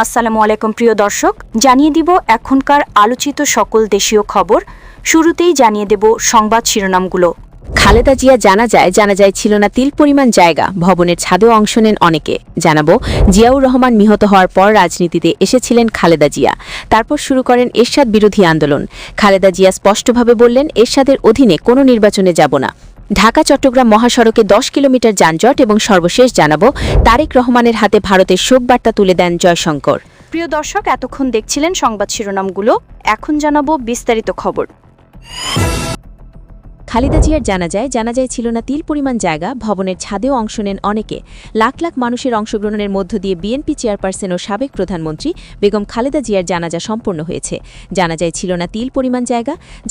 আসসালামু আলাইকুম প্রিয় দর্শক, জানিয়ে দিব এখনকার আলোচিত সকল দেশীয় খবর। শুরুতেই জানিয়ে দেব সংবাদ শিরোনামগুলো। খালেদা জিয়া জানাজায় ছিল না তিল পরিমাণ জায়গা, ভবনের ছাদেও অংশ নেন অনেকে। জানাবো জিয়াউর রহমান নিহত হওয়ার পর রাজনীতিতে এসেছিলেন খালেদা জিয়া, তারপর শুরু করেন এরশাদ বিরোধী আন্দোলন। খালেদা জিয়া স্পষ্টভাবে বললেন, এরশাদের অধীনে কোনো নির্বাচনে যাব না। ঢাকা চট্টগ্রাম মহাসড়কে 10 কিলোমিটার যানজট এবং সর্বশেষ জানাবো তারেক রহমানের হাতে ভারতের শোকবার্তা তুলে দেন জয়শঙ্কর। প্রিয় দর্শক, এতক্ষণ দেখছিলেন সংবাদ শিরোনামগুলো, এখন জানাবো বিস্তারিত খবর। খালেদা জিয়ার জানাজায় ছিল না তিল পরিমাণ জায়গা, ভবনের ছাদেও অংশ নেন অনেকে। লাখ লাখ মানুষের অংশগ্রহণের মধ্য দিয়ে বিএনপি চেয়ারপারসন ও সাবেক প্রধানমন্ত্রী বেগম খালেদা জিয়ার জানাজা সম্পন্ন হয়েছে। জানাজায় ছিল না তিল পরিমাণ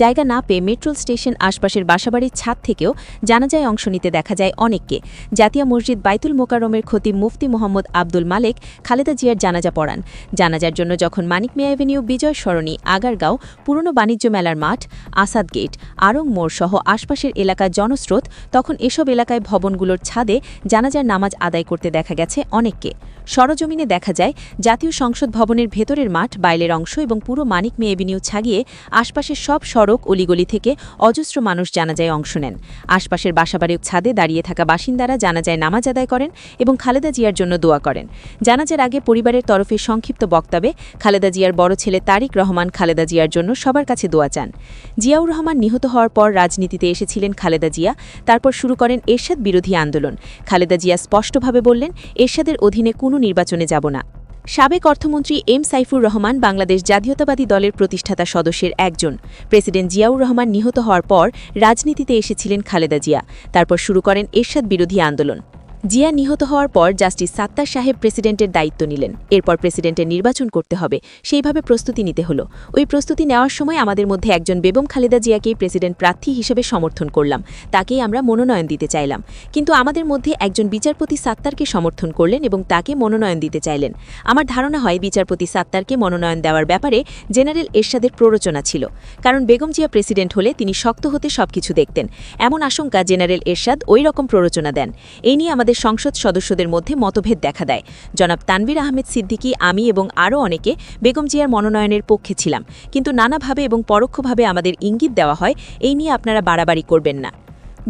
জায়গা না পেয়ে মেট্রোল স্টেশন আশপাশের বাসাবাড়ির ছাদ থেকেও জানাজায় অংশ নিতে দেখা যায় অনেককে। জাতীয় মসজিদ বাইতুল মোকাররমের খতিব মুফতি মোহাম্মদ আব্দুল মালেক খালেদা জিয়ার জানাজা পড়ান। জানাজার জন্য যখন মানিক মিয়া এভিনিউ, বিজয় সরণি, আগারগাঁও, পুরনো বাণিজ্য মেলার মাঠ, আসাদ গেট, আরং মোড় সহ আশপাশের এলাকার জনস্রোত, তখন এসব এলাকায় ভবনগুলোর ছাদে জানাজার নামাজ আদায় করতে দেখা গেছে অনেককে। সরজমিনে দেখা যায় জাতীয় সংসদ ভবনের ভেতরের মাঠ, বাইরের অংশ এবং পুরো মানিক মিয়া এভিনিউ ছাগিয়ে আশপাশের সব সড়ক অলিগলি থেকে অজস্র মানুষ জানাজায় অংশ নেন। আশপাশের বাসাবাড়ির ছাদে দাঁড়িয়ে থাকা বাসিন্দারা জানাজায় নামাজ আদায় করেন এবং খালেদা জিয়ার জন্য দোয়া করেন। জানাজার আগে পরিবারের তরফে সংক্ষিপ্ত বক্তব্যে খালেদা জিয়ার বড় ছেলে তারেক রহমান খালেদা জিয়ার জন্য সবার কাছে দোয়া চান। জিয়াউর রহমান নিহত হওয়ার পর রাজনীতিতে এসেছিলেন খালেদা জিয়া, তারপর শুরু করেন এরশাদ বিরোধী আন্দোলন। খালেদা জিয়া স্পষ্টভাবে বললেন, এরশাদের অধীনে কোনো নির্বাচনে যাব না। সাবেক অর্থমন্ত্রী এম সাইফুর রহমান বাংলাদেশ জাতীয়তাবাদী দলের প্রতিষ্ঠাতা সদস্যের একজন। প্রেসিডেন্ট জিয়াউর রহমান নিহত হওয়ার পর রাজনীতিতে এসেছিলেন খালেদা জিয়া, তারপর শুরু করেন এরশাদ বিরোধী আন্দোলন। জিয়া নিহত হওয়ার পর জাস্টিস সাত্তার সাহেব প্রেসিডেন্টের দায়িত্ব নিলেন। এরপর প্রেসিডেন্টের নির্বাচন করতে হবে, সেইভাবে প্রস্তুতি নিতে হলো। ওই প্রস্তুতি নেওয়ার সময় আমাদের মধ্যে একজন বেগম খালেদা জিয়াকেই প্রেসিডেন্ট প্রার্থী হিসেবে সমর্থন করলাম, তাকেই আমরা মনোনয়ন দিতে চাইলাম। কিন্তু আমাদের মধ্যে একজন বিচারপতি সাত্তারকে সমর্থন করলেন এবং তাকে মনোনয়ন দিতে চাইলেন। আমার ধারণা হয় বিচারপতি সাত্তারকে মনোনয়ন দেওয়ার ব্যাপারে জেনারেল এরশাদের প্ররোচনা ছিল, কারণ বেগম জিয়া প্রেসিডেন্ট হলে তিনি শক্ত হতে সবকিছু দেখতেন, এমন আশঙ্কা জেনারেল এরশাদ ওই রকম প্ররোচনা দেন। এই নিয়ে আমাদের সংসদ সদস্যদের মধ্যে মতভেদ দেখা দেয়। জনাব তানভীর আহমেদ সিদ্দিকী, আমি এবং আরও অনেকে বেগম জিয়ার মনোনয়নের পক্ষে ছিলাম, কিন্তু নানাভাবে এবং পরোক্ষভাবে আমাদের ইঙ্গিত দেওয়া হয় এই নিয়ে আপনারা বাড়াবাড়ি করবেন না।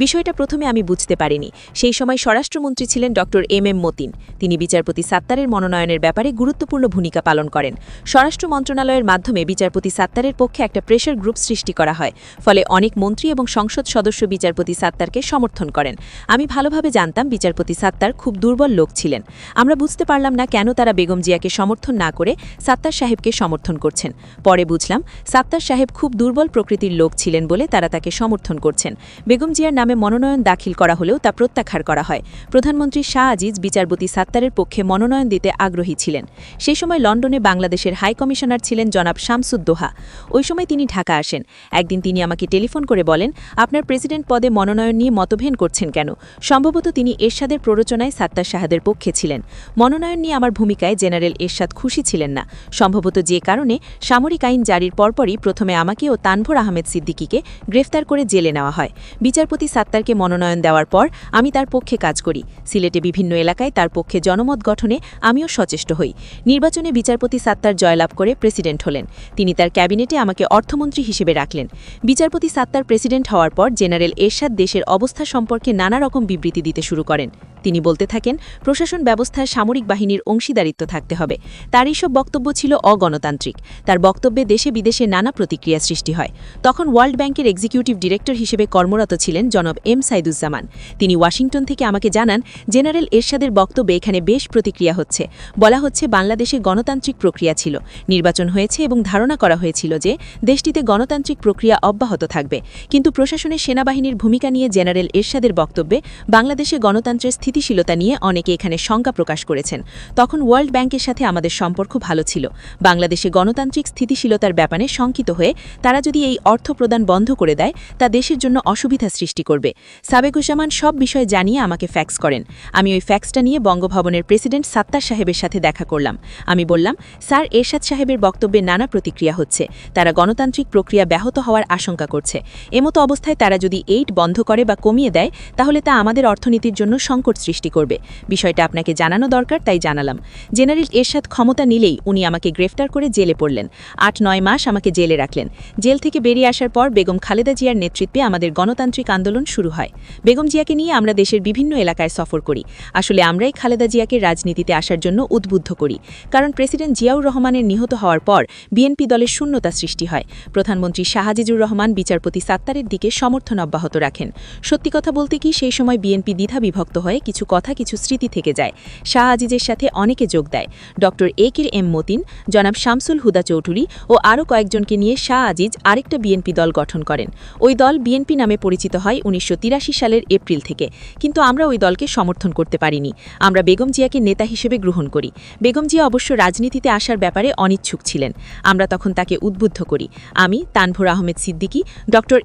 বিষয়টা প্রথমে আমি বুঝতে পারিনি। সেই সময় স্বরাষ্ট্রমন্ত্রী ছিলেন ড এম এম মতিন। তিনি বিচারপতি সাত্তারের মনোনয়নের ব্যাপারে গুরুত্বপূর্ণ ভূমিকা পালন করেন। স্বরাষ্ট্র মন্ত্রণালয়ের মাধ্যমে বিচারপতি সাত্তারের পক্ষে একটা প্রেশার গ্রুপ সৃষ্টি করা হয়, ফলে অনেক মন্ত্রী এবং সংসদ সদস্য বিচারপতি সাত্তারকে সমর্থন করেন। আমি ভালোভাবে জানতাম বিচারপতি সাত্তার খুব দুর্বল লোক ছিলেন। আমরা বুঝতে পারলাম না কেন তারা বেগম জিয়াকে সমর্থন না করে সাত্তার সাহেবকে সমর্থন করছেন। পরে বুঝলাম সাত্তার সাহেব খুব দুর্বল প্রকৃতির লোক ছিলেন বলে তারা তাকে সমর্থন করছেন। বেগম জিয়ার নামে মনোনয়ন দাখিল করা হলেও তা প্রত্যাখ্যান করা হয়। প্রধানমন্ত্রী শাহ আজিজ বিচারপতি সাত্তারের পক্ষে মনোনয়ন দিতে আগ্রহী ছিলেন। সেই সময় লন্ডনে বাংলাদেশের হাই কমিশনার ছিলেন জনাব শামসুদ্দোহা। ওই সময় তিনি ঢাকা আসেন। একদিন তিনি আমাকে টেলিফোন করে বলেন, আপনার প্রেসিডেন্ট পদে মনোনয়ন নিয়ে মতভেদ করছেন কেন? সম্ভবত তিনি এরশাদের প্ররোচনায় সাত্তার সাহেদের পক্ষে ছিলেন। মনোনয়ন নিয়ে আমার ভূমিকায় জেনারেল এরশাদ খুশি ছিলেন না, সম্ভবত যে কারণে সামরিক আইন জারির পরপরই প্রথমে আমাকে ও তানভীর আহমেদ সিদ্দিকীকে গ্রেফতার করে জেলে নেওয়া হয়। বিচারপতি সাত্তারকে মনোনয়ন দেওয়ার পর আমি তার পক্ষে কাজ করি। সিলেটে বিভিন্ন এলাকায় তার পক্ষে জনমত গঠনে আমিও সচেষ্ট হই। নির্বাচনে বিচারপতি সাত্তার জয়লাভ করে প্রেসিডেন্ট হলেন। তিনি তার ক্যাবিনেটে আমাকে অর্থমন্ত্রী হিসেবে রাখলেন। বিচারপতি সাত্তার প্রেসিডেন্ট হওয়ার পর জেনারেল এরশাদ দেশের অবস্থা সম্পর্কে নানা রকম বিবৃতি দিতে শুরু করেন। তিনি বলতে থাকেন, প্রশাসন ব্যবস্থায় সামরিক বাহিনীর অংশীদারিত্ব থাকতে হবে। তার এইসব বক্তব্য ছিল অগণতান্ত্রিক। তার বক্তব্যে দেশে বিদেশে নানা প্রতিক্রিয়া সৃষ্টি হয়। তখন ওয়ার্ল্ড ব্যাংকের এক্সিকিউটিভ ডিরেক্টর হিসেবে কর্মরত ছিলেন জনাব এম সাইদুজ্জামান। তিনি ওয়াশিংটন থেকে আমাকে জানান, জেনারেল এরশাদের বক্তব্যে এখানে বেশ প্রতিক্রিয়া হচ্ছে। বলা হচ্ছে বাংলাদেশে গণতান্ত্রিক প্রক্রিয়া ছিল, নির্বাচন হয়েছে এবং ধারণা করা হয়েছিল যে দেশটিতে গণতান্ত্রিক প্রক্রিয়া অব্যাহত থাকবে। কিন্তু প্রশাসনের সেনাবাহিনীর ভূমিকা নিয়ে জেনারেল এরশাদের বক্তব্যে বাংলাদেশে গণতন্ত্রের স্থিতিশীলতা নিয়ে অনেকে এখানে শঙ্কা প্রকাশ করেছেন। তখন ওয়ার্ল্ড ব্যাংকের সাথে আমাদের সম্পর্ক ভালো ছিল। বাংলাদেশে গণতান্ত্রিক স্থিতিশীলতার ব্যাপারে শঙ্কিত হয়ে তারা যদি এই অর্থ প্রদান বন্ধ করে দেয় তা দেশের জন্য অসুবিধা সৃষ্টি করবে। সাবেকুজ্জামান সব বিষয় জানিয়ে আমাকে ফ্যাক্স করেন। আমি ওই ফ্যাক্সটা নিয়ে বঙ্গভবনের প্রেসিডেন্ট সাত্তার সাহেবের সাথে দেখা করলাম। আমি বললাম, স্যার, এরশাদ সাহেবের বক্তব্যে নানা প্রতিক্রিয়া হচ্ছে, তারা গণতান্ত্রিক প্রক্রিয়া ব্যাহত হওয়ার আশঙ্কা করছে। এমতো অবস্থায় তারা যদি এইড বন্ধ করে বা কমিয়ে দেয় তাহলে তা আমাদের অর্থনীতির জন্য সংকট সংকট সৃষ্টি করবে। বিষয়টা আপনাকে জানানো দরকার, তাই জানালাম। জেনারেল এরশাদ ক্ষমতা নিলেই উনি আমাকে গ্রেফতার করে জেলে পড়লেন। ৮-৯ মাস আমাকে জেলে রাখলেন। জেল থেকে বেরিয়ে আসার পর বেগম খালেদা জিয়ার নেতৃত্বে আমাদের গণতান্ত্রিক আন্দোলন শুরু হয়। বেগম জিয়াকে নিয়ে আমরা দেশের বিভিন্ন এলাকায় সফর করি। আসলে আমরাই খালেদা জিয়াকে রাজনীতিতে আসার জন্য উদ্বুদ্ধ করি। কারণ প্রেসিডেন্ট জিয়াউর রহমানের নিহত হওয়ার পর বিএনপি দলের শূন্যতা সৃষ্টি হয়। প্রধানমন্ত্রী শাহ আজিজুর রহমান বিচারপতি সাত্তারের দিকে সমর্থন অব্যাহত রাখেন। সত্যি কথা বলতে কি, সেই সময় বিএনপি দ্বিধা বিভক্ত হয়ে কিছু কথা, কিছু স্মৃতি থেকে যায়। শাহ আজিজের সাথে অনেকে যোগ দেয়। ডক্টর এম মতিন, জনাব শামসুল হুদা চৌধুরী ও আরও কয়েকজনকে নিয়ে শাহ আজিজ আরেকটা বিএনপি দল গঠন করেন। ওই দল বিএনপি নামে পরিচিত হয় ১৯৮৩ সালের এপ্রিল থেকে। কিন্তু আমরা ওই দলকে সমর্থন করতে পারিনি। আমরা বেগম জিয়াকে নেতা হিসেবে গ্রহণ করি। বেগম জিয়া অবশ্য রাজনীতিতে আসার ব্যাপারে অনিচ্ছুক ছিলেন। আমরা তখন তাকে উদ্বুদ্ধ করি। আমি, তানভোর আহমেদ সিদ্দিকী, ডক্টর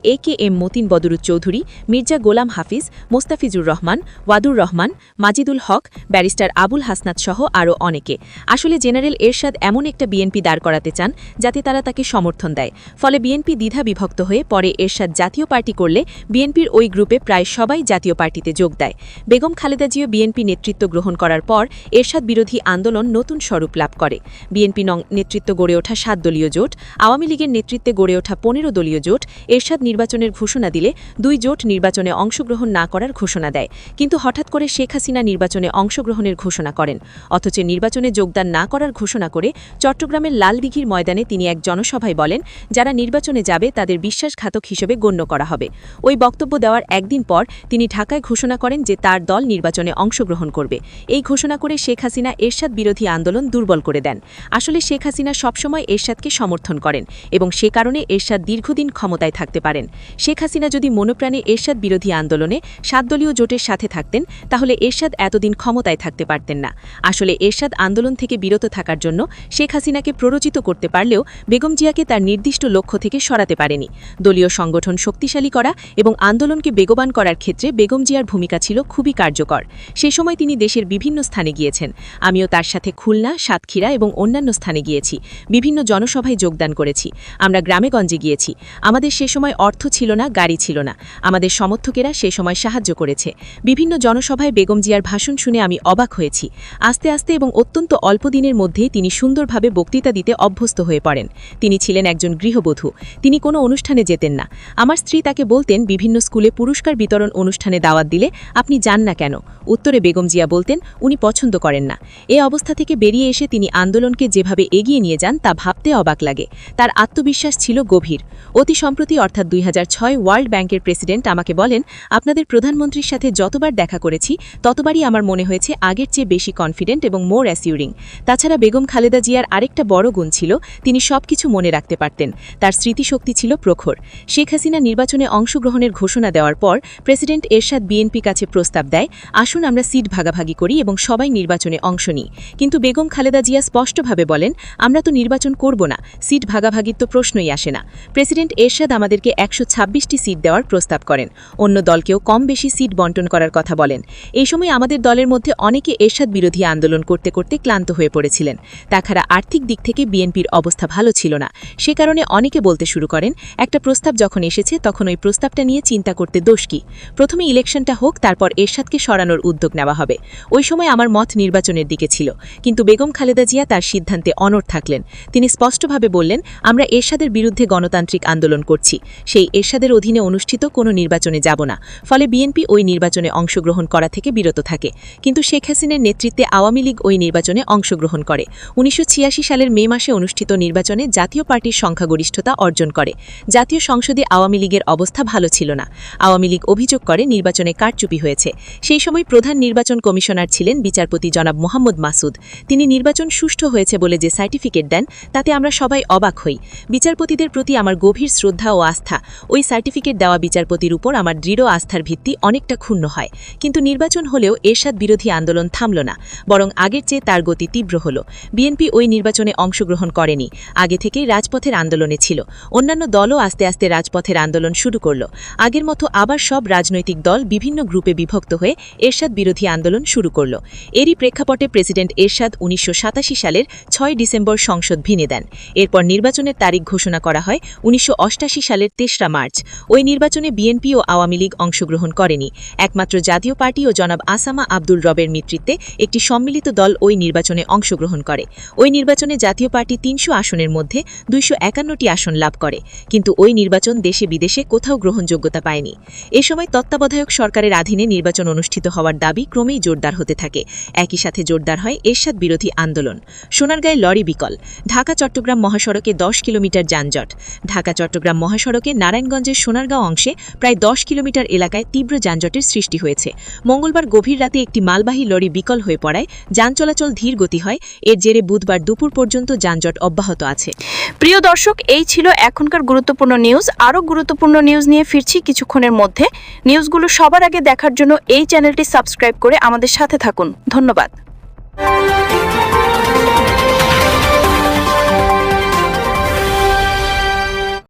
এম মতিন বদরুদ চৌধুরী, মির্জা গোলাম হাফিজ, মোস্তাফিজুর রহমান, ওয়াদুর রহমান, মাজিদুল হক, ব্যারিস্টার আবুল হাসনাত সহ আরও অনেকে। আসলে জেনারেল এরশাদ এমন একটা বিএনপি দাঁড় করাতে চান যাতে তারা তাকে সমর্থন দেয়। ফলে বিএনপি দ্বিধা বিভক্ত হয়ে পরে এরশাদ জাতীয় পার্টি করলে বিএনপির ওই গ্রুপে প্রায় সবাই জাতীয় পার্টিতে যোগ দেয়। বেগম খালেদা জিয়া বিএনপি নেতৃত্ব গ্রহণ করার পর এরশাদ বিরোধী আন্দোলন নতুন স্বরূপ লাভ করে। বিএনপি নেতৃত্ব গড়ে ওঠা ৭ দলীয় জোট, আওয়ামী লীগের নেতৃত্বে গড়ে ওঠা ১৫ দলীয় জোট এরশাদ নির্বাচনের ঘোষণা দিলে ২ জোট নির্বাচনে অংশগ্রহণ না করার ঘোষণা দেয়। কিন্তু হঠাৎ করে শেখ হাসিনা নির্বাচনে অংশগ্রহণের ঘোষণা করেন। অথচ নির্বাচনে যোগদান না করার ঘোষণা করে চট্টগ্রামের লালদিঘির ময়দানে তিনি এক জনসভায় বলেন, যারা নির্বাচনে যাবে তাদের বিশ্বাসঘাতক হিসেবে গণ্য করা হবে। ওই বক্তব্য দেওয়ার একদিন পর তিনি ঢাকায় ঘোষণা করেন যে তার দল নির্বাচনে অংশগ্রহণ করবে। এই ঘোষণা করে শেখ হাসিনা এরশাদ বিরোধী আন্দোলন দুর্বল করে দেন। আসলে শেখ হাসিনা সবসময় এরশাদকে সমর্থন করেন এবং সে কারণে এরশাদ দীর্ঘদিন ক্ষমতায় থাকতে পারেন। শেখ হাসিনা যদি মনোপ্রাণে এরশাদ বিরোধী আন্দোলনে ৭ দলীয় জোটের সাথে থাকতেন তাহলে এরশাদ এতদিন ক্ষমতায় থাকতে পারতেন না। আসলে এরশাদ আন্দোলন থেকে বিরত থাকার জন্য শেখ হাসিনাকে প্ররোচিত করতে পারলেও বেগম জিয়াকে তার নির্দিষ্ট লক্ষ্য থেকে সরাতে পারেনি। দলীয় সংগঠন শক্তিশালী করা এবং আন্দোলনকে বেগবান করার ক্ষেত্রে বেগম জিয়ার ভূমিকা ছিল খুবই কার্যকর। সে সময় তিনি দেশের বিভিন্ন স্থানে গিয়েছেন। আমিও তার সাথে খুলনা, সাতক্ষীরা এবং অন্যান্য স্থানে গিয়েছি। বিভিন্ন জনসভায় যোগদান করেছি। আমরা গ্রামেগঞ্জে গিয়েছি। আমাদের সে সময় অর্থ ছিল না, গাড়ি ছিল না। আমাদের সমর্থকেরা সে সময় সাহায্য করেছে। বিভিন্ন জনসভায় বেগম জিয়ার ভাষণ শুনে আমি অবাক হয়েছি। আস্তে আস্তে এবং অত্যন্ত অল্প দিনের মধ্যেই তিনি সুন্দরভাবে বক্তৃতা দিতে অভ্যস্ত হয়ে পড়েন। তিনি ছিলেন একজন গৃহবধূ। তিনি কোনো অনুষ্ঠানে যেতেন না। আমার স্ত্রী তাকে বলতেন, বিভিন্ন স্কুলে পুরস্কার বিতরণ অনুষ্ঠানে দাওয়াত দিলে আপনি যান না কেন? উত্তরে বেগম জিয়া বলতেন, উনি পছন্দ করেন না। এ অবস্থা থেকে বেরিয়ে এসে তিনি আন্দোলনকে যেভাবে এগিয়ে নিয়ে যান তা ভাবতে অবাক লাগে। তার আত্মবিশ্বাস ছিল গভীর। অতি সম্প্রতি অর্থাৎ ২০০৬ ওয়ার্ল্ড ব্যাংকের প্রেসিডেন্ট আমাকে বলেন, আপনাদের প্রধানমন্ত্রীর সাথে যতবার দেখা করেছি ততবারই আমার মনে হয়েছে আগের চেয়ে বেশি কনফিডেন্ট এবং মোর অ্যাসিউরিং। তাছাড়া বেগম খালেদা জিয়ার আরেকটা বড় গুণ ছিল, তিনি সবকিছু মনে রাখতে পারতেন। তার স্মৃতিশক্তি ছিল প্রখর। শেখ হাসিনা নির্বাচনে অংশগ্রহণের ঘোষণা দেওয়ার পর প্রেসিডেন্ট এরশাদ বিএনপি কাছে প্রস্তাব দেয়, আসুন আমরা সিট ভাগাভাগি করি এবং সবাই নির্বাচনে অংশ নিই। কিন্তু বেগম খালেদা জিয়া স্পষ্টভাবে বলেন, আমরা তো নির্বাচন করব না, সিট ভাগাভাগির তো প্রশ্নই আসে না। প্রেসিডেন্ট এরশাদ আমাদেরকে ১২৬টি সিট দেওয়ার প্রস্তাব করেন। অন্য দলকেও কম বেশি সিট বণ্টন করার কথা বলেন। এই সময় আমাদের দলের মধ্যে অনেকে এরশাদ বিরোধী আন্দোলন করতে করতে ক্লান্ত হয়ে পড়েছিলেন। তাছাড়া আর্থিক দিক থেকে বিএনপির অবস্থা ভালো ছিল না। সে কারণে অনেকে বলতে শুরু করেন, একটা প্রস্তাব যখন এসেছে তখন ওই প্রস্তাবটা নিয়ে চিন্তা করতে দোষ কি? প্রথমে ইলেকশনটা হোক, তারপর এরশাদকে সরানোর উদ্যোগ নেওয়া হবে। ওই সময় আমার মত নির্বাচনের দিকে ছিল, কিন্তু বেগম খালেদা জিয়া তার সিদ্ধান্তে অনড় থাকলেন। তিনি স্পষ্টভাবে বললেন, আমরা এরশাদের বিরুদ্ধে গণতান্ত্রিক আন্দোলন করছি, সেই এরশাদের অধীনে অনুষ্ঠিত কোনো নির্বাচনে যাব না। ফলে বিএনপি ওই নির্বাচনে অংশগ্রহণ করা থেকে বিরত থাকে। কিন্তু শেখ হাসিনার নেতৃত্বে আওয়ামী লীগ ওই নির্বাচনে অংশগ্রহণ করে। ১৯৮৬ সালের মে মাসে অনুষ্ঠিত নির্বাচনে জাতীয় পার্টির সংখ্যাগরিষ্ঠতা অর্জন করে। জাতীয় সংসদে আওয়ামী লীগের অবস্থা ভালো ছিল না। আওয়ামী লীগ অভিযোগ করে নির্বাচনে কারচুপি হয়েছে। সেই সময় প্রধান নির্বাচন কমিশনার ছিলেন বিচারপতি জনাব মোহাম্মদ মাসুদ। তিনি নির্বাচন সুষ্ঠু হয়েছে বলে যে সার্টিফিকেট দেন তাতে আমরা সবাই অবাক হই। বিচারপতিদের প্রতি আমার গভীর শ্রদ্ধা ও আস্থা। ওই সার্টিফিকেট দেওয়া বিচারপতির উপর আমার দৃঢ় আস্থার ভিত্তি অনেকটা ক্ষুণ্ণ হয়। কিন্তু নির্বাচন হলেও এরশাদ বিরোধী আন্দোলন থামল না, বরং আগের চেয়ে তার গতি তীব্র হল। বিএনপি ওই নির্বাচনে অংশগ্রহণ করেনি, আগে থেকেই রাজপথের আন্দোলনে ছিল। অন্যান্য দলও আস্তে আস্তে রাজপথের আন্দোলন শুরু করল। আগের মতো আবার সব রাজনৈতিক দল বিভিন্ন গ্রুপে বিভক্ত হয়ে এরশাদ বিরোধী আন্দোলন শুরু করল। এরই প্রেক্ষাপটে প্রেসিডেন্ট এরশাদ ১৯৮৭ সালের ৬ ডিসেম্বর সংসদ ভেঙে দেন। এরপর নির্বাচনের তারিখ ঘোষণা করা হয় ১৯৮৮ সালের ৩রা মার্চ। ওই নির্বাচনে বিএনপি ও আওয়ামী লীগ অংশগ্রহণ করেনি। একমাত্র জাতীয় পার্টি পার্টি ও জনাব আসামা আব্দুল রবের নেতৃত্বে একটি সম্মিলিত দল ওই নির্বাচনে অংশগ্রহণ করে। ওই নির্বাচনে জাতীয় পার্টি ৩০০ আসনের মধ্যে ২৫১টি আসন লাভ করে, কিন্তু ওই নির্বাচন দেশে বিদেশে কোথাও গ্রহণযোগ্যতা পায়নি। এ সময় তত্ত্বাবধায়ক সরকারের অধীনে নির্বাচন অনুষ্ঠিত হওয়ার দাবি ক্রমেই জোরদার হতে থাকে। একই সাথে জোরদার হয় এরশাদ বিরোধী আন্দোলন। সোনারগাঁয়ে লরি বিকল, ঢাকা-চট্টগ্রাম মহাসড়কে ১০ কিলোমিটার যানজট। ঢাকা-চট্টগ্রাম মহাসড়কে নারায়ণগঞ্জের সোনারগাঁও অংশে প্রায় ১০ কিলোমিটার এলাকায় তীব্র যানজটের সৃষ্টি হয়েছে। মঙ্গলবার গভীর রাতে একটি মালবাহী লরি বিকল হয়ে পড়ায় যান চলাচল ধীর গতি হয়। এর জেরে বুধবার দুপুর পর্যন্ত যানজট অব্যাহত আছে। প্রিয় দর্শক, এই ছিল এখনকার গুরুত্বপূর্ণ নিউজ। আরও গুরুত্বপূর্ণ নিউজ নিয়ে ফিরছি কিছুক্ষণের মধ্যে। নিউজগুলো সবার আগে দেখার জন্য এই চ্যানেলটি সাবস্ক্রাইব করে আমাদের সাথে থাকুন। ধন্যবাদ।